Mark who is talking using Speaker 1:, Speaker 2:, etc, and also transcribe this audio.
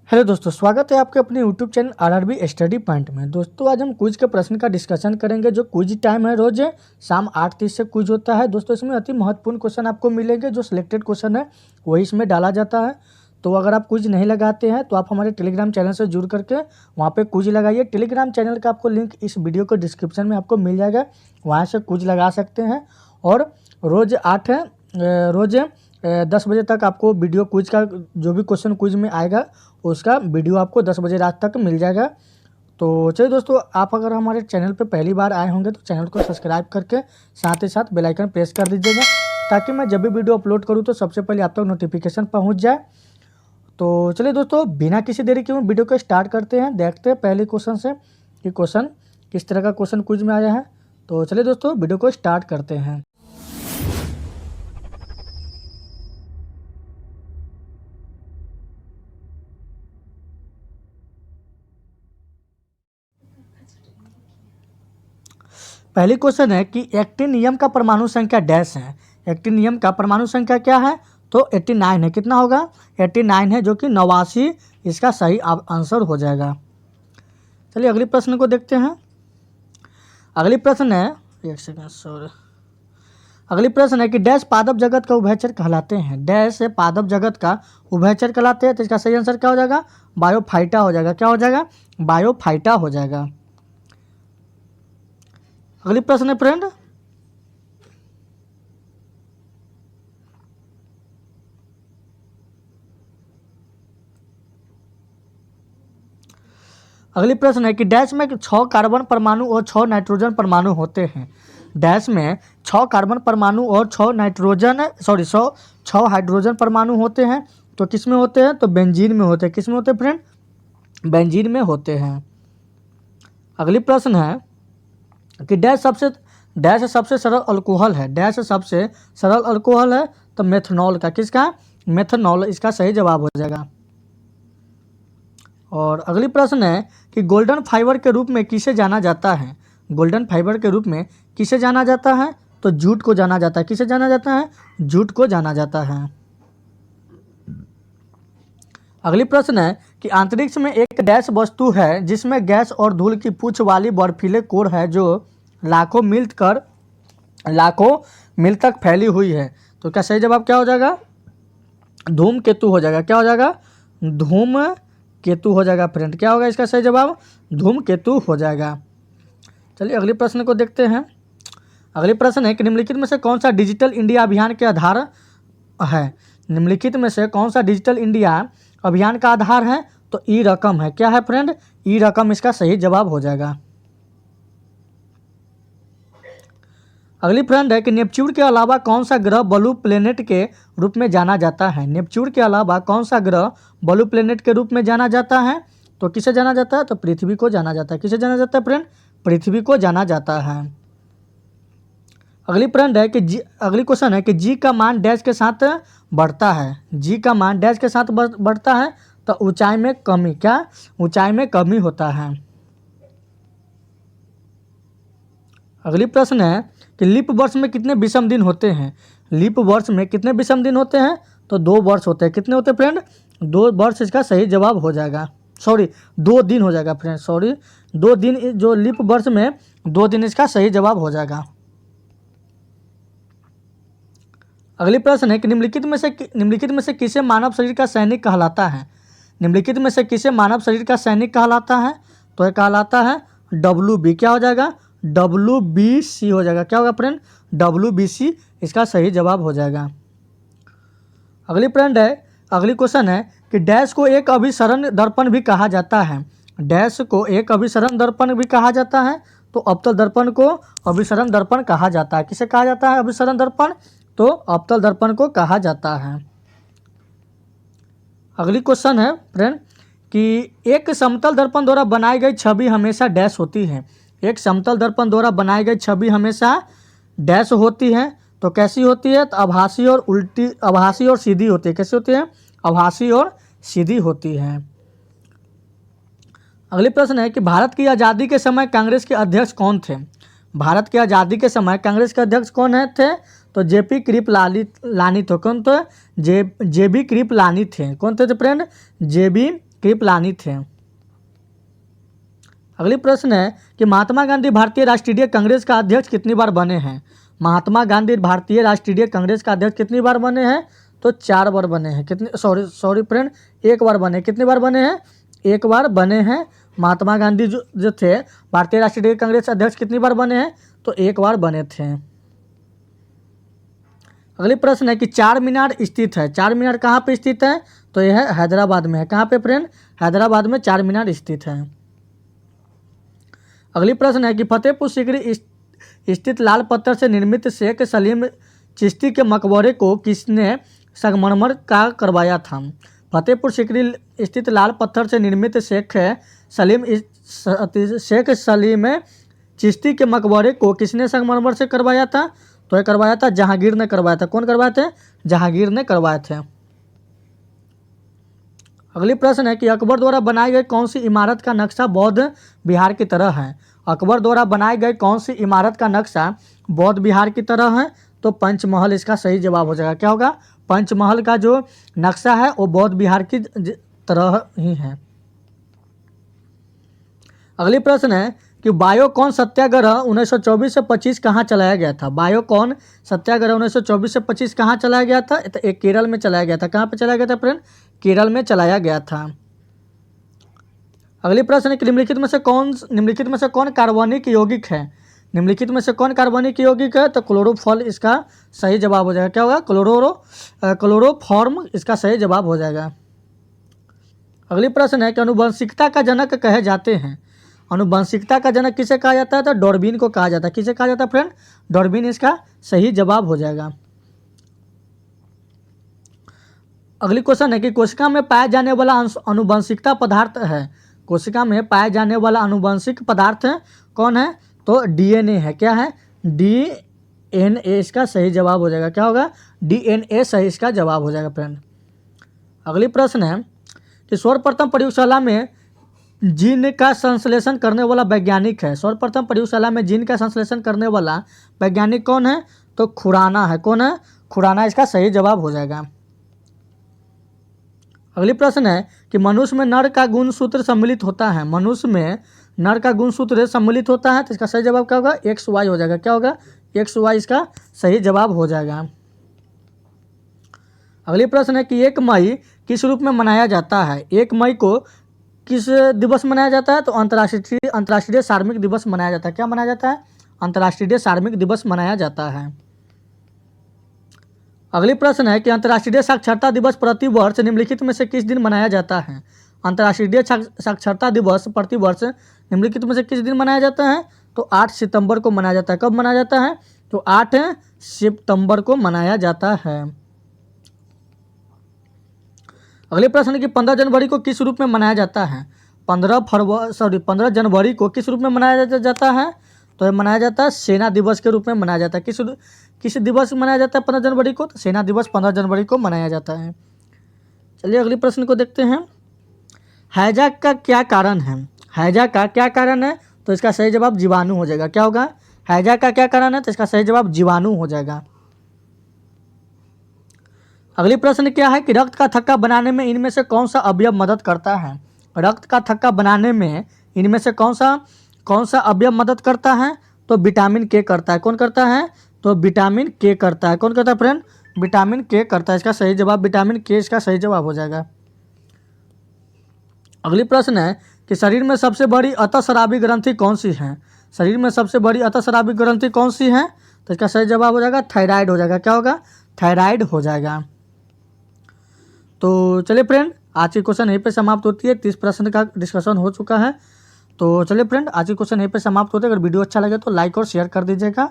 Speaker 1: Hello दोस्तों, स्वागत है आपके अपने YouTube channel RRB study point में। दोस्तों आज हम क्विज के प्रश्न का डिस्कशन करेंगे। जो क्विज टाइम है रोज शाम 8:30 से क्विज होता है। दोस्तों इसमें अति महत्वपूर्ण क्वेश्चन आपको मिलेंगे। जो सिलेक्टेड क्वेश्चन है वही इसमें डाला जाता है। तो अगर आप क्विज नहीं लगाते हैं तो आप हमारे टेलीग्राम चैनल से जुड़ करके वहाँ पे क्विज लगाइए। टेलीग्राम चैनल का आपको लिंक इस वीडियो के डिस्क्रिप्शन में आपको मिल जाएगा, वहाँ से क्विज लगा सकते हैं। और रोज़ 10 बजे तक आपको वीडियो क्विज का जो भी क्वेश्चन क्विज में आएगा उसका वीडियो आपको 10 बजे रात तक मिल जाएगा। तो चलिए दोस्तों, आप अगर हमारे चैनल पे पहली बार आए होंगे तो चैनल को सब्सक्राइब करके साथ ही साथ बेल आइकन प्रेस कर दीजिएगा, ताकि मैं जब भी वीडियो अपलोड करूँ तो सबसे पहले आप तक नोटिफिकेशन पहुँच जाए। तो चलिए दोस्तों, बिना किसी देरी के वीडियो को स्टार्ट करते हैं। देखते हैं पहले क्वेश्चन से कि क्वेश्चन किस तरह का क्वेश्चन क्विज में आया है। तो चलिए दोस्तों, वीडियो को स्टार्ट करते हैं। पहली क्वेश्चन है कि एक्टिनियम का परमाणु संख्या डैश है। एक्टिनियम का परमाणु संख्या क्या है? तो 89 है। कितना होगा? 89 है, जो कि 89 इसका सही आंसर हो जाएगा। चलिए अगले प्रश्न को देखते हैं। अगली प्रश्न है, एक सेकेंड सॉरी। अगली प्रश्न है कि डैश पादप जगत का उभयचर कहलाते हैं। डैश पादप जगत का उभयचर कहलाते हैं। तो इसका सही आंसर क्या हो जाएगा? बायोफाइटा हो जाएगा। क्या हो जाएगा? बायोफाइटा हो जाएगा। अगली प्रश्न है फ्रेंड, अगली प्रश्न है कि डैश में 6 कार्बन परमाणु और 6 नाइट्रोजन परमाणु होते हैं। डैश में 6 कार्बन परमाणु और 6 हाइड्रोजन परमाणु होते हैं। तो किस में होते हैं? तो बेंजीन में होते हैं। किस में होते हैं फ्रेंड? बेंजीन में होते हैं। अगली प्रश्न है कि डैश सबसे सरल अल्कोहल है। डैश सबसे सरल अल्कोहल है। तो मेथनॉल का, किसका? मेथनॉल इसका सही जवाब हो जाएगा। और अगली प्रश्न है कि गोल्डन फाइबर के रूप में किसे जाना जाता है? गोल्डन फाइबर के रूप में किसे जाना जाता है? तो जूट को जाना जाता है। किसे जाना जाता है? जूट को जाना जाता है। अगली प्रश्न है कि अंतरिक्ष में एक डैश वस्तु है जिसमें गैस और धूल की पूंछ वाली बर्फीले कोर है, जो लाखों मील तक फैली हुई है। तो क्या सही जवाब क्या हो जाएगा? धूमकेतु हो जाएगा। क्या हो जाएगा? धूमकेतु हो जाएगा फ्रेंड। क्या होगा इसका सही जवाब? धूमकेतु हो जाएगा। चलिए अगले प्रश्न को देखते हैं। अगले प्रश्न है कि निम्नलिखित में से कौन सा डिजिटल इंडिया अभियान के आधार है? निम्नलिखित में से कौन सा डिजिटल इंडिया अभियान का आधार है? तो ई रकम है। क्या है फ्रेंड? ई रकम इसका सही जवाब हो जाएगा। अगली फ्रेंड है कि नेपच्यून के अलावा कौन सा ग्रह ब्लू प्लेनेट के रूप में जाना जाता है? नेपच्यून के अलावा कौन सा ग्रह ब्लू प्लेनेट के रूप में जाना जाता है? तो किसे जाना जाता है? तो पृथ्वी को जाना जाता है। किसे जाना जाता है फ्रेंड? पृथ्वी को जाना जाता है। अगली फ्रेंड है कि अगली क्वेश्चन है कि जी का मान डैश के साथ बढ़ता है। जी का मान डैश के साथ बढ़ता है। तो ऊंचाई में कमी। क्या? ऊंचाई में कमी होता है। अगली प्रश्न है कि लीप वर्ष में कितने विषम दिन होते हैं? लीप वर्ष में कितने विषम दिन होते हैं? तो 2 वर्ष होते हैं। कितने होते हैं फ्रेंड? 2 वर्ष इसका सही जवाब हो जाएगा। 2 दिन हो जाएगा फ्रेंड। 2 दिन, जो लीप वर्ष में 2 दिन इसका सही जवाब हो जाएगा। अगली प्रश्न है कि निम्नलिखित में से किसे मानव शरीर का सैनिक कहलाता है? निम्नलिखित में से किसे मानव शरीर का सैनिक कहलाता है? तो यह कहलाता है WB। क्या हो जाएगा? WBC हो जाएगा। क्या होगा फ्रेंड? WBC इसका सही जवाब हो जाएगा। अगली क्वेश्चन है कि डैश को एक अभिसरण दर्पण भी कहा जाता है। डैश को एक अभिसरण दर्पण भी कहा जाता है। तो अवतल दर्पण को अभिसरण दर्पण कहा जाता है। किसे कहा जाता है अभिसरण दर्पण? तो अवतल दर्पण को कहा जाता है। अगली क्वेश्चन है फ्रेंड कि एक समतल दर्पण द्वारा बनाई गई छवि हमेशा डैश होती है। एक समतल दर्पण द्वारा बनाई गई छवि हमेशा डैश होती है। तो कैसी होती है? तो आभासी और सीधी होती है। कैसी होती है? आभासी और सीधी होती है। अगली प्रश्न है कि भारत की आज़ादी के समय कांग्रेस के अध्यक्ष कौन थे? भारत की आज़ादी के समय कांग्रेस के अध्यक्ष कौन थे? तो जेपी कृपलानी थे। कौन थे? जेबी कृपलानी थे। कौन थे फ्रेंड? जेबी कृपलानी थे। अगली प्रश्न है कि महात्मा गांधी भारतीय राष्ट्रीय कांग्रेस का अध्यक्ष कितनी बार बने हैं। महात्मा गांधी भारतीय राष्ट्रीय कांग्रेस का अध्यक्ष कितनी बार बने हैं, तो 4 बार बने हैं। कितने सॉरी फ्रेंड, 1 बार बने। कितनी बार बने हैं, 1 बार बने हैं। महात्मा गांधी जो थे भारतीय राष्ट्रीय कांग्रेस अध्यक्ष कितनी बार बने हैं, तो 1 बार बने थे। अगली प्रश्न है कि चार मीनार स्थित है। चार मीनार कहाँ पे स्थित है, तो यह है हैदराबाद में है। कहाँ पे फ्रेंड, हैदराबाद में चार मीनार स्थित है। अगली प्रश्न है कि फतेहपुर सीकरी स्थित लाल पत्थर से निर्मित शेख सलीम चिश्ती के मकबरे को किसने संगमरमर का करवाया था। फतेहपुर सीकरी स्थित लाल पत्थर से निर्मित शेख सलीम चिश्ती के मकबरे को किसने संगमरमर से करवाया था, तो यह करवाया था जहांगीर ने करवाया था। कौन करवाए थे, जहांगीर ने करवाए थे। अगली प्रश्न है कि अकबर द्वारा बनाई गई कौन सी इमारत का नक्शा बौद्ध विहार की तरह है। अकबर द्वारा बनाई गई कौन सी इमारत का नक्शा बौद्ध विहार की तरह है, तो पंचमहल इसका सही जवाब हो जाएगा। क्या होगा, पंचमहल का जो नक्शा है वो बौद्ध विहार की तरह ही है। अगली प्रश्न है कि बायोकॉन सत्याग्रह 1924 से 25 कहाँ चलाया गया था। बायोकॉन सत्याग्रह 1924 से 25 कहाँ चलाया गया था, तो एक केरल में चलाया गया था। कहाँ पे चलाया गया था फ्रेंड, केरल में चलाया गया था। अगली प्रश्न है कि निम्नलिखित में से कौन कार्बनिक यौगिक है। निम्नलिखित में से कौन कार्बनिक यौगिक है, तो क्लोरोफॉर्म इसका सही जवाब हो जाएगा। क्या होगा, क्लोरोफॉर्म इसका सही जवाब हो जाएगा। अगली प्रश्न है कि अनुवंशिकता का जनक कहे जाते हैं। अनुवंशिकता का जनक किसे कहा जाता है, तो डार्विन को कहा जाता है। किसे कहा जाता है फ्रेंड, डार्विन इसका सही जवाब हो जाएगा। अगली क्वेश्चन है कि कोशिका में पाया जाने वाला अनुवंशिकता पदार्थ है। कोशिका में पाया जाने वाला अनुवंशिक पदार्थ कौन है, तो डीएनए है। क्या है, डीएनए इसका सही जवाब हो जाएगा। क्या होगा, डीएनए सही इसका जवाब हो जाएगा फ्रेंड। अगली प्रश्न है कि सर्वप्रथम प्रयोगशाला में जीन का संश्लेषण करने वाला वैज्ञानिक है। सर्वप्रथम प्रयोगशाला में जीन का संश्लेषण करने वाला वैज्ञानिक कौन है, तो खुराना है। कौन है, खुराना इसका सही जवाब हो जाएगा। अगली प्रश्न है कि मनुष्य में नर का गुणसूत्र सम्मिलित होता है। मनुष्य में नर का गुणसूत्र सम्मिलित होता है, तो इसका सही जवाब क्या होगा, XY हो जाएगा। क्या होगा, XY इसका सही जवाब हो जाएगा। अगली प्रश्न है कि 1 मई किस रूप में मनाया जाता है। 1 मई को किस दिवस मनाया जाता है, तो अंतर्राष्ट्रीय कार्मिक दिवस मनाया जाता है। क्या मनाया जाता है, अंतर्राष्ट्रीय कार्मिक दिवस मनाया जाता है। अगली प्रश्न है कि अंतर्राष्ट्रीय साक्षरता दिवस प्रतिवर्ष निम्नलिखित में से किस दिन मनाया जाता है। अंतर्राष्ट्रीय साक्षरता दिवस प्रतिवर्ष निम्नलिखित में से किस दिन मनाया जाता है, तो 8 सितंबर को मनाया जाता है। कब मनाया जाता है, तो 8 सितंबर को मनाया जाता है। अगले प्रश्न है कि 15 जनवरी को किस रूप में मनाया जाता है। 15 जनवरी को किस रूप में मनाया जाता है, तो यह मनाया जाता है सेना दिवस के रूप में मनाया जाता है। किस दिवस मनाया जाता है 15 जनवरी को, तो सेना दिवस 15 जनवरी को मनाया जाता है। चलिए अगले प्रश्न को देखते हैं। हैजा का क्या कारण है। हैजा का क्या कारण है, तो इसका सही जवाब जीवाणु हो जाएगा। क्या होगा, हैजा का क्या कारण है, तो इसका सही जवाब जीवाणु हो जाएगा। अगली प्रश्न क्या है कि रक्त का थक्का बनाने में इनमें से कौन सा अवयव मदद करता है। रक्त का थक्का बनाने में इनमें से कौन सा अवयव मदद करता है, तो विटामिन के करता है। कौन करता है, तो विटामिन के करता है। कौन करता है फ्रेंड, विटामिन के करता है। इसका सही जवाब विटामिन के इसका सही जवाब हो जाएगा। अगली प्रश्न है कि शरीर में सबसे बड़ी अतःस्रावी ग्रंथि कौन सी है। शरीर में सबसे बड़ी अतःस्रावी ग्रंथि कौन सी है, तो इसका सही जवाब हो जाएगा थायराइड हो जाएगा। क्या होगा, थायराइड हो जाएगा। तो चलिए फ्रेंड, आज की क्वेश्चन यहीं पे समाप्त होती है। 30 प्रश्न का डिस्कशन हो चुका है। तो चलिए फ्रेंड, आज की क्वेश्चन यहीं पे समाप्त होती है। अगर वीडियो अच्छा लगे तो लाइक और शेयर कर दीजिएगा।